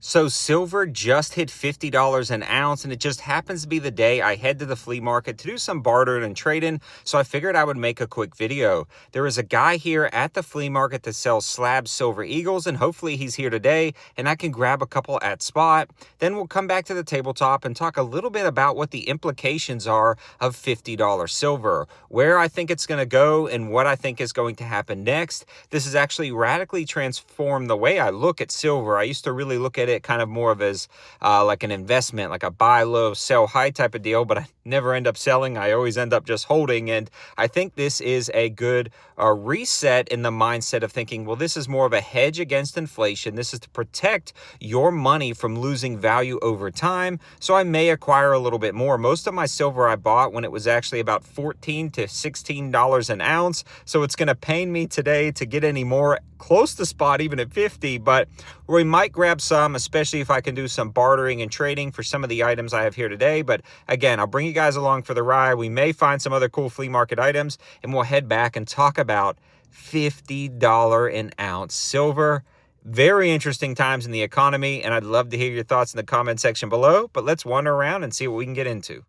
So silver just hit $50 an ounce, and it just happens to be the day I head to the flea market to do some bartering and trading, so I figured I would make a quick video. There is a guy here at the flea market that sells slab silver eagles, and hopefully he's here today, and I can grab a couple at spot. Then we'll come back to the tabletop and talk a little bit about what the implications are of $50 silver, where I think it's going to go, and what I think is going to happen next. This has actually radically transformed the way I look at silver. I used to really look at it kind of more of as like an investment, like a buy low, sell high type of deal, but I never end up selling. I always end up just holding. And I think this is a good reset in the mindset of thinking, well, this is more of a hedge against inflation. This is to protect your money from losing value over time. So I may acquire a little bit more. Most of my silver I bought when it was actually about $14 to $16 an ounce. So it's going to pain me today to get any more close to spot, even at 50, but we might grab some, especially if I can do some bartering and trading for some of the items I have here today. But again, I'll bring you guys along for the ride. We may find some other cool flea market items, and we'll head back and talk about $50 an ounce silver. Very interesting times in the economy, and I'd love to hear your thoughts in the comment section below, but let's wander around and see what we can get into.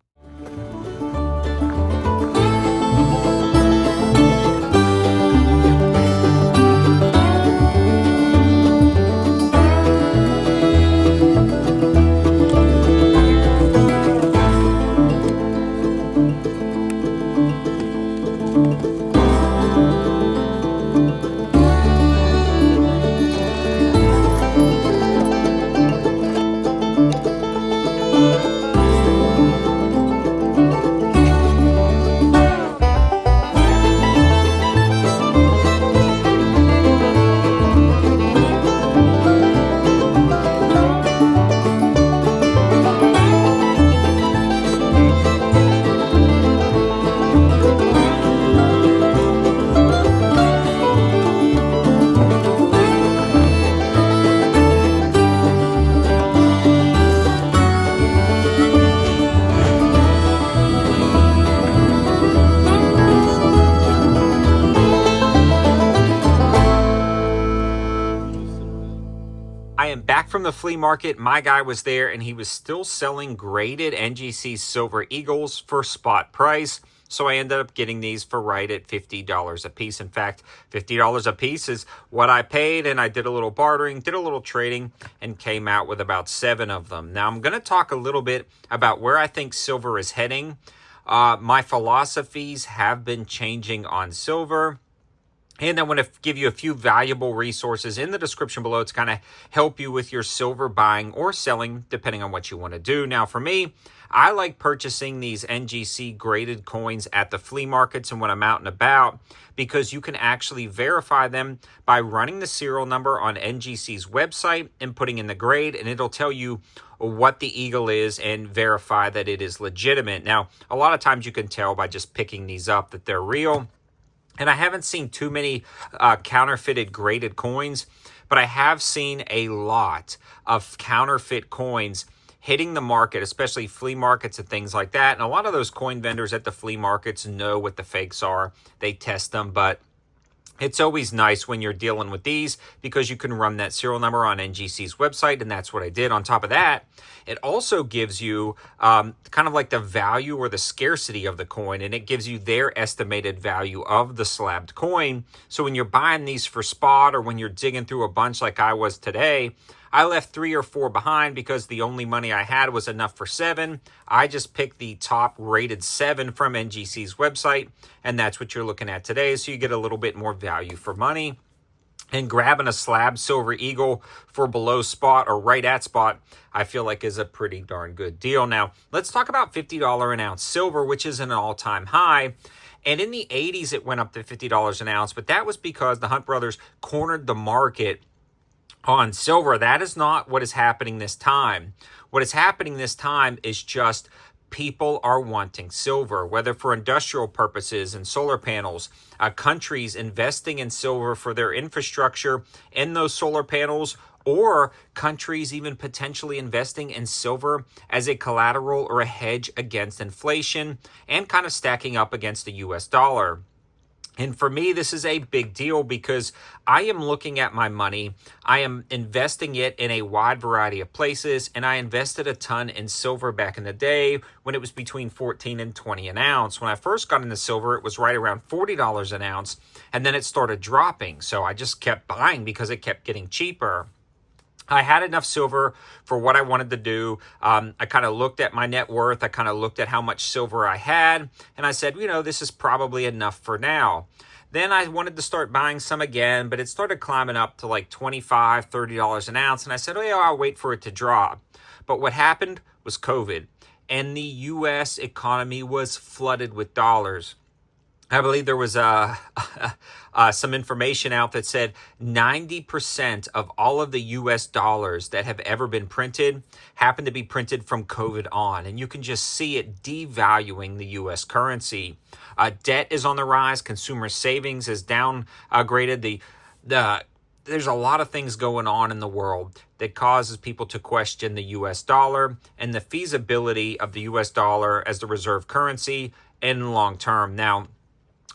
I am back from the flea market. My guy was there, and he was still selling graded NGC Silver Eagles for spot price. So I ended up getting these for right at $50 a piece. In fact, $50 a piece is what I paid, and I did a little bartering, did a little trading, and came out with about 7 of them. Now, I'm going to talk a little bit about where I think silver is heading. My philosophies have been changing on silver. And I want to give you a few valuable resources in the description below to kind of help you with your silver buying or selling, depending on what you want to do. Now, for me, I like purchasing these NGC graded coins at the flea markets and when I'm out and about, because you can actually verify them by running the serial number on NGC's website and putting in the grade, and it'll tell you what the eagle is and verify that it is legitimate. Now, a lot of times you can tell by just picking these up that they're real. And I haven't seen too many counterfeited graded coins, but I have seen a lot of counterfeit coins hitting the market, especially flea markets and things like that. And a lot of those coin vendors at the flea markets know what the fakes are. They test them, but it's always nice when you're dealing with these because you can run that serial number on NGC's website, and that's what I did. On top of that, it also gives you kind of like the value or the scarcity of the coin, and it gives you their estimated value of the slabbed coin. So when you're buying these for spot or when you're digging through a bunch like I was today, I left 3 or 4 behind because the only money I had was enough for 7. I just picked the top rated 7 from NGC's website, and that's what you're looking at today. So you get a little bit more value for money. And grabbing a slab silver eagle for below spot or right at spot, I feel like is a pretty darn good deal. Now, let's talk about $50 an ounce silver, which is an all-time high. And in the 80s, it went up to $50 an ounce, but that was because the Hunt brothers cornered the market on silver. That is not what is happening this time. What is happening this time is just people are wanting silver, whether for industrial purposes and solar panels, countries investing in silver for their infrastructure in those solar panels, or countries even potentially investing in silver as a collateral or a hedge against inflation and kind of stacking up against the US dollar. And for me, this is a big deal because I am looking at my money. I am investing it in a wide variety of places. And I invested a ton in silver back in the day when it was between 14 and 20 an ounce. When I first got into silver, it was right around $40 an ounce. And then it started dropping. So I just kept buying because it kept getting cheaper. I had enough silver for what I wanted to do. I kind of looked at my net worth. I kind of looked at how much silver I had. And I said, this is probably enough for now. Then I wanted to start buying some again, but it started climbing up to like $25, $30 an ounce. And I said, I'll wait for it to drop. But what happened was COVID. And the U.S. economy was flooded with dollars. I believe there was some information out that said 90% of all of the U.S. dollars that have ever been printed happen to be printed from COVID on. And you can just see it devaluing the U.S. currency. Debt is on the rise. Consumer savings is downgraded. There's a lot of things going on in the world that causes people to question the U.S. dollar and the feasibility of the U.S. dollar as the reserve currency in the long term. Now,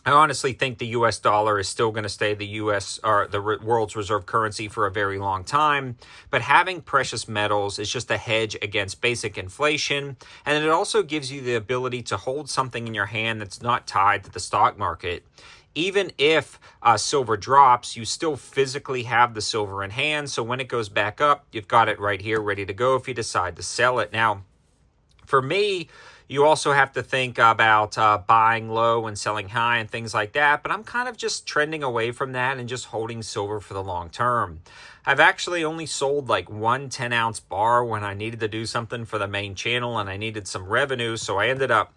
I honestly think the U.S. dollar is still going to stay the U.S. or the world's reserve currency for a very long time. But having precious metals is just a hedge against basic inflation. And it also gives you the ability to hold something in your hand that's not tied to the stock market. Even if silver drops, you still physically have the silver in hand. So when it goes back up, you've got it right here ready to go if you decide to sell it. Now, for me, you also have to think about buying low and selling high and things like that. But I'm kind of just trending away from that and just holding silver for the long term. I've actually only sold like one 10-ounce bar when I needed to do something for the main channel and I needed some revenue. So I ended up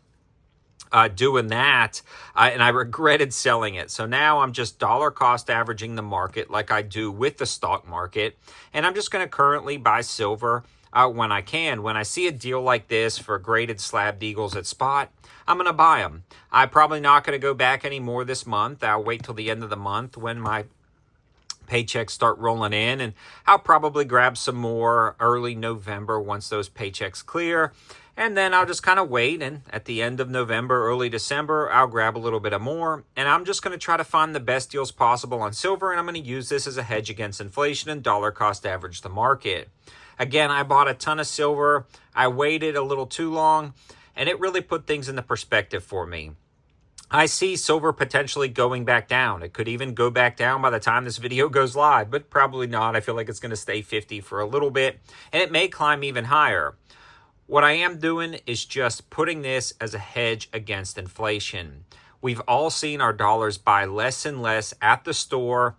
doing that and I regretted selling it. So now I'm just dollar cost averaging the market like I do with the stock market. And I'm just going to currently buy silver when I can. When I see a deal like this for graded slabbed eagles at spot, I'm going to buy them. I'm probably not going to go back anymore this month. I'll wait till the end of the month when my paychecks start rolling in, and I'll probably grab some more early November once those paychecks clear. And then I'll just kind of wait, and at the end of November, early December, I'll grab a little bit of more. And I'm just going to try to find the best deals possible on silver, and I'm going to use this as a hedge against inflation and dollar cost average the market. Again, I bought a ton of silver. I waited a little too long, and it really put things into perspective for me. I see silver potentially going back down. It could even go back down by the time this video goes live, but probably not. I feel like it's going to stay 50 for a little bit, and it may climb even higher. What I am doing is just putting this as a hedge against inflation. We've all seen our dollars buy less and less at the store,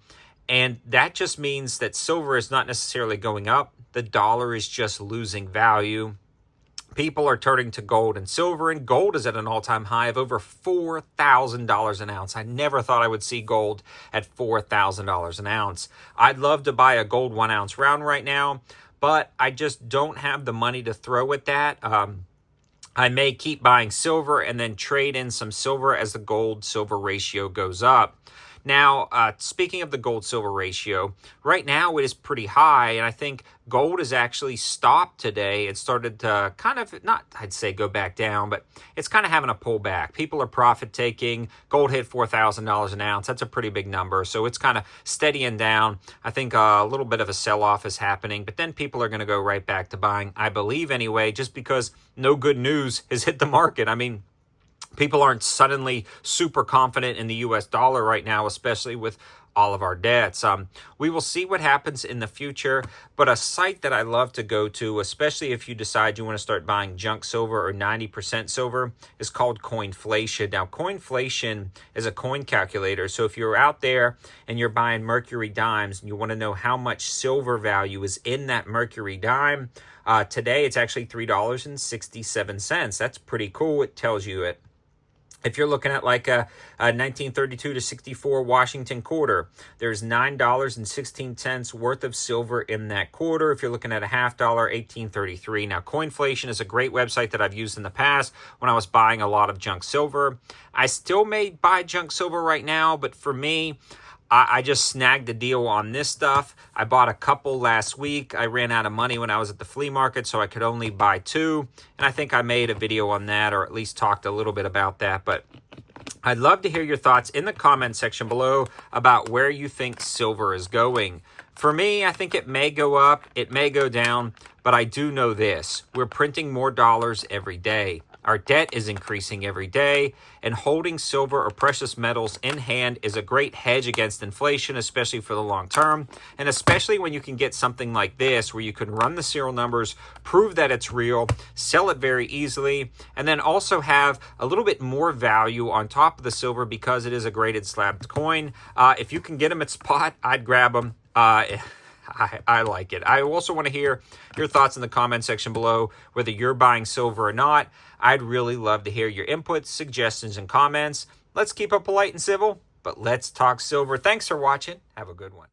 and that just means that silver is not necessarily going up. The dollar is just losing value. People are turning to gold and silver, and gold is at an all-time high of over $4,000 an ounce. I never thought I would see gold at $4,000 an ounce. I'd love to buy a gold 1-ounce round right now, but I just don't have the money to throw at that. I may keep buying silver and then trade in some silver as the gold-silver ratio goes up. Now, speaking of the gold-silver ratio, right now it is pretty high, and I think gold has actually stopped today. It started to kind of, not I'd say go back down, but it's kind of having a pullback. People are profit-taking. Gold hit $4,000 an ounce. That's a pretty big number, so it's kind of steadying down. I think a little bit of a sell-off is happening, but then people are going to go right back to buying, I believe anyway, just because no good news has hit the market. I mean, people aren't suddenly super confident in the U.S. dollar right now, especially with all of our debts. We will see what happens in the future, but a site that I love to go to, especially if you decide you want to start buying junk silver or 90% silver, is called Coinflation. Now, Coinflation is a coin calculator, so if you're out there and you're buying mercury dimes and you want to know how much silver value is in that mercury dime, today it's actually $3.67. That's pretty cool. It tells you it. If you're looking at like a 1932 to 64 Washington quarter, there's $9.16 worth of silver in that quarter. If you're looking at a $0.50, 1833. Now, Coinflation is a great website that I've used in the past when I was buying a lot of junk silver. I still may buy junk silver right now, but for me, I just snagged a deal on this stuff. I bought a couple last week. I ran out of money when I was at the flea market, so I could only buy 2. And I think I made a video on that, or at least talked a little bit about that. But I'd love to hear your thoughts in the comment section below about where you think silver is going. For me, I think it may go up, it may go down, but I do know this. We're printing more dollars every day. Our debt is increasing every day, and holding silver or precious metals in hand is a great hedge against inflation, especially for the long term, and especially when you can get something like this where you can run the serial numbers, prove that it's real, sell it very easily, and then also have a little bit more value on top of the silver because it is a graded slabbed coin. If you can get them at spot, I'd grab them. I like it. I also want to hear your thoughts in the comment section below, whether you're buying silver or not. I'd really love to hear your inputs, suggestions, and comments. Let's keep it polite and civil, but let's talk silver. Thanks for watching. Have a good one.